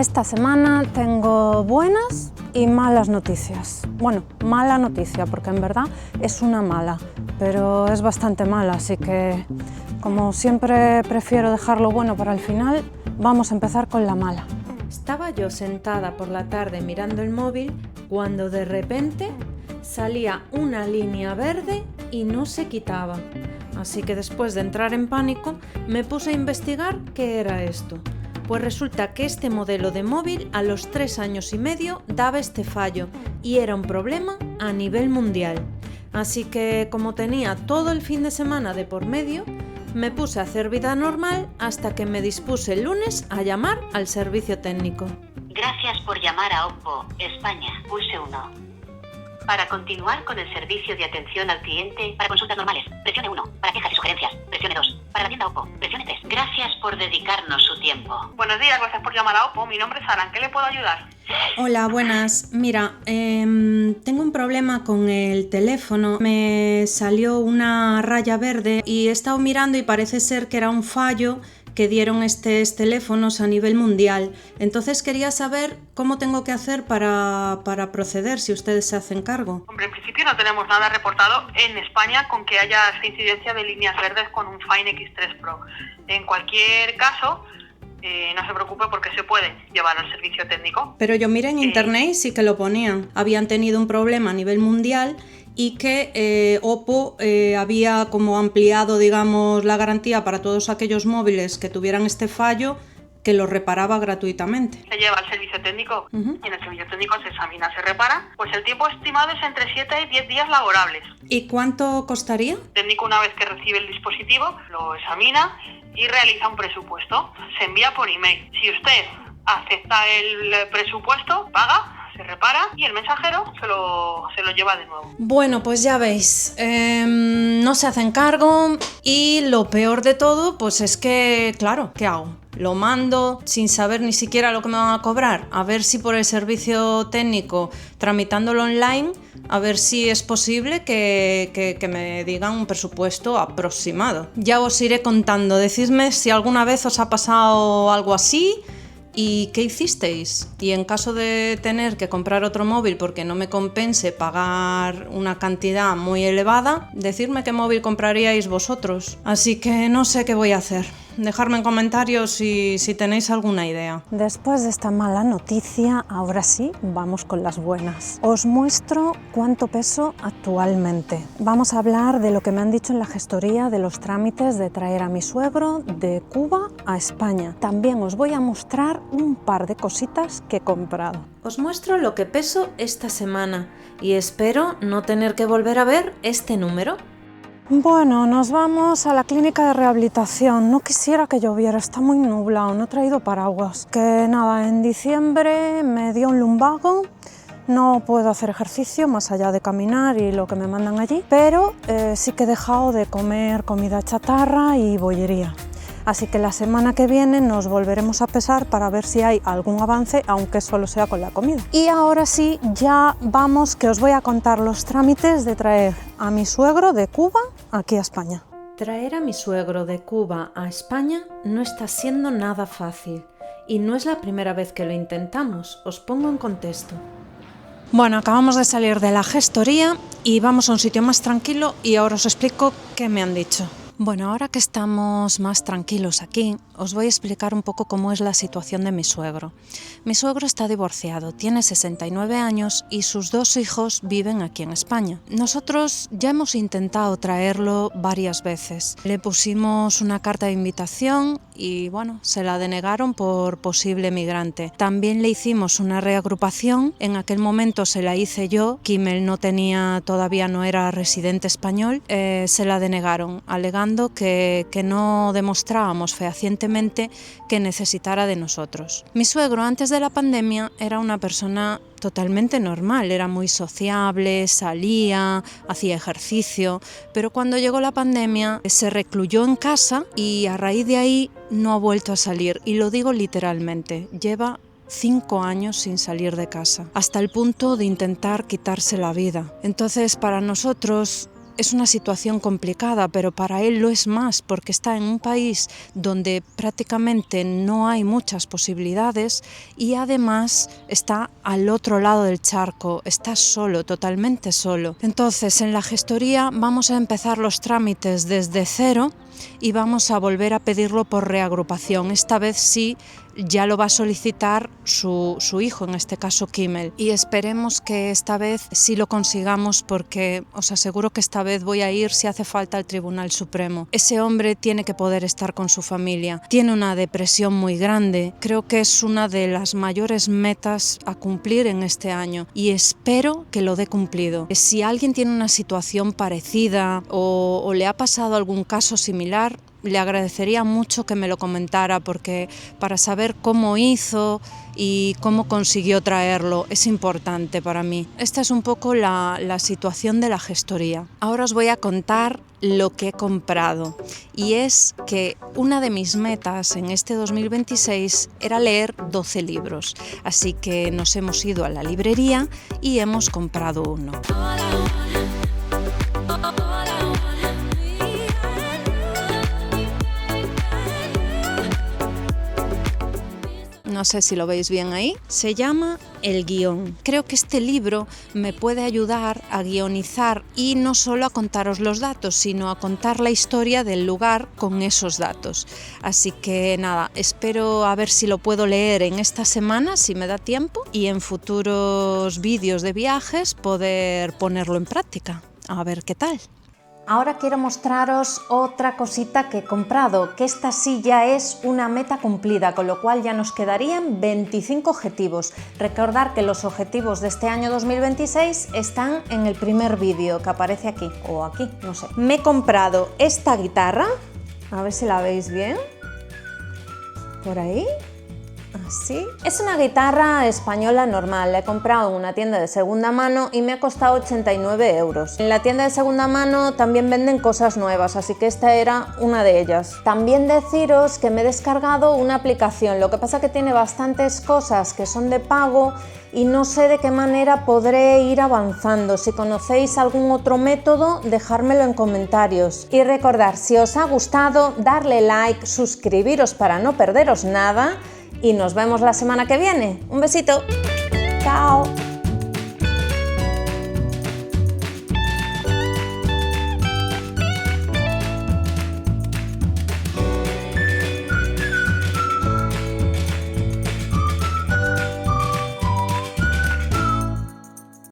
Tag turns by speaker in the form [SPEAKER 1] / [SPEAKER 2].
[SPEAKER 1] Esta semana tengo buenas y malas noticias. Bueno, mala noticia porque en verdad es una mala, pero es bastante mala, así que como siempre prefiero dejar lo bueno para el final, vamos a empezar con la mala. Estaba yo sentada por la tarde mirando el móvil cuando de repente salía una línea verde y no se quitaba. Así que después de entrar en pánico me puse a investigar qué era esto. Pues resulta que este modelo de móvil a los 3 años y medio daba este fallo y era un problema a nivel mundial. Así que como tenía todo el fin de semana de por medio, me puse a hacer vida normal hasta que me dispuse el lunes a llamar al servicio técnico.
[SPEAKER 2] Gracias por llamar a Oppo, España, pulse 1. Para continuar con el servicio de atención al cliente, para consultas normales, presione 1. Para quejas y sugerencias, presione 2. Para la tienda Oppo, presione 3. Gracias por dedicarnos su tiempo.
[SPEAKER 3] Buenos días, gracias por llamar a Oppo. Mi nombre es Sara, ¿en qué le puedo ayudar?
[SPEAKER 1] Hola, buenas. Mira, tengo un problema con el teléfono. Me salió una raya verde y he estado mirando y parece ser que era un fallo que dieron estos teléfonos a nivel mundial. Entonces quería saber cómo tengo que hacer para proceder, si ustedes se hacen cargo.
[SPEAKER 3] Hombre, en principio no tenemos nada reportado en España con que haya esta incidencia de líneas verdes con un Fine X3 Pro. En cualquier caso, no se preocupe porque se puede llevar al servicio técnico.
[SPEAKER 1] Pero yo miré en internet y sí que lo ponían. Habían tenido un problema a nivel mundial y que Oppo había como ampliado, digamos, la garantía para todos aquellos móviles que tuvieran este fallo, que lo reparaba gratuitamente.
[SPEAKER 3] Se lleva al servicio técnico y en el servicio técnico se examina, se repara. Pues el tiempo estimado es entre 7 y 10 días laborables.
[SPEAKER 1] ¿Y cuánto costaría?
[SPEAKER 3] El técnico, una vez que recibe el dispositivo, lo examina y realiza un presupuesto. Se envía por email. Si usted acepta el presupuesto, paga, se repara y el mensajero se lo lleva de nuevo.
[SPEAKER 1] Bueno, pues ya veis, no se hacen cargo y lo peor de todo, pues es que, claro, ¿qué hago? Lo mando sin saber ni siquiera lo que me van a cobrar, a ver si por el servicio técnico, tramitándolo online, a ver si es posible que me digan un presupuesto aproximado. Ya os iré contando, decidme si alguna vez os ha pasado algo así. ¿Y qué hicisteis? Y en caso de tener que comprar otro móvil porque no me compense pagar una cantidad muy elevada, decidme qué móvil compraríais vosotros. Así que no sé qué voy a hacer. Dejadme en comentarios si tenéis alguna idea. Después de esta mala noticia, ahora sí, vamos con las buenas. Os muestro cuánto peso actualmente. Vamos a hablar de lo que me han dicho en la gestoría de los trámites de traer a mi suegro de Cuba a España. También os voy a mostrar un par de cositas que he comprado. Os muestro lo que peso esta semana y espero no tener que volver a ver este número. Bueno, nos vamos a la clínica de rehabilitación. No quisiera que lloviera, está muy nublado, no he traído paraguas. Que nada, en diciembre me dio un lumbago, no puedo hacer ejercicio más allá de caminar y lo que me mandan allí, pero sí que he dejado de comer comida chatarra y bollería. Así que la semana que viene nos volveremos a pesar para ver si hay algún avance, aunque solo sea con la comida. Y ahora sí, ya vamos, que os voy a contar los trámites de traer a mi suegro de Cuba aquí a España. Traer a mi suegro de Cuba a España no está siendo nada fácil y no es la primera vez que lo intentamos, os pongo en contexto. Bueno, acabamos de salir de la gestoría y vamos a un sitio más tranquilo y ahora os explico qué me han dicho. Bueno, ahora que estamos más tranquilos aquí, os voy a explicar un poco cómo es la situación de mi suegro. Mi suegro está divorciado, tiene 69 años y sus 2 hijos viven aquí en España. Nosotros ya hemos intentado traerlo varias veces. Le pusimos una carta de invitación y bueno, se la denegaron por posible migrante. También le hicimos una reagrupación, en aquel momento se la hice yo, Kimmel todavía no era residente español, se la denegaron, alegando que no demostrábamos fehacientemente que necesitara de nosotros. Mi suegro antes de la pandemia era una persona totalmente normal, era muy sociable, salía, hacía ejercicio, pero cuando llegó la pandemia se recluyó en casa y a raíz de ahí no ha vuelto a salir, y lo digo literalmente, lleva 5 años sin salir de casa, hasta el punto de intentar quitarse la vida. Entonces, para nosotros es una situación complicada, pero para él lo es más porque está en un país donde prácticamente no hay muchas posibilidades y además está al otro lado del charco, está solo, totalmente solo. Entonces, en la gestoría vamos a empezar los trámites desde cero y vamos a volver a pedirlo por reagrupación. Esta vez sí, ya lo va a solicitar su hijo, en este caso Kimmel, y esperemos que esta vez sí lo consigamos, porque os aseguro que esta vez voy a ir si hace falta al Tribunal Supremo. Ese hombre tiene que poder estar con su familia, tiene una depresión muy grande, creo que es una de las mayores metas a cumplir en este año y espero que lo dé cumplido. Si alguien tiene una situación parecida o le ha pasado algún caso similar, le agradecería mucho que me lo comentara, porque para saber cómo hizo y cómo consiguió traerlo es importante para mí. Esta es un poco la situación de la gestoría. Ahora os voy a contar lo que he comprado, y es que una de mis metas en este 2026 era leer 12 libros, así que nos hemos ido a la librería y hemos comprado uno. No sé si lo veis bien ahí. Se llama El guión. Creo que este libro me puede ayudar a guionizar y no solo a contaros los datos, sino a contar la historia del lugar con esos datos. Así que nada, espero a ver si lo puedo leer en esta semana, si me da tiempo, y en futuros vídeos de viajes poder ponerlo en práctica. A ver qué tal. Ahora quiero mostraros otra cosita que he comprado, que esta sí ya es una meta cumplida, con lo cual ya nos quedarían 25 objetivos. Recordad que los objetivos de este año 2026 están en el primer vídeo que aparece aquí, o aquí, no sé. Me he comprado esta guitarra, a ver si la veis bien, por ahí. Así. Es una guitarra española normal, la he comprado en una tienda de segunda mano y me ha costado 89 €. En la tienda de segunda mano también venden cosas nuevas, así que esta era una de ellas. También deciros que me he descargado una aplicación, lo que pasa que tiene bastantes cosas que son de pago y no sé de qué manera podré ir avanzando. Si conocéis algún otro método, dejármelo en comentarios. Y recordad, si os ha gustado, darle like, suscribiros para no perderos nada. Y nos vemos la semana que viene. Un besito. Chao.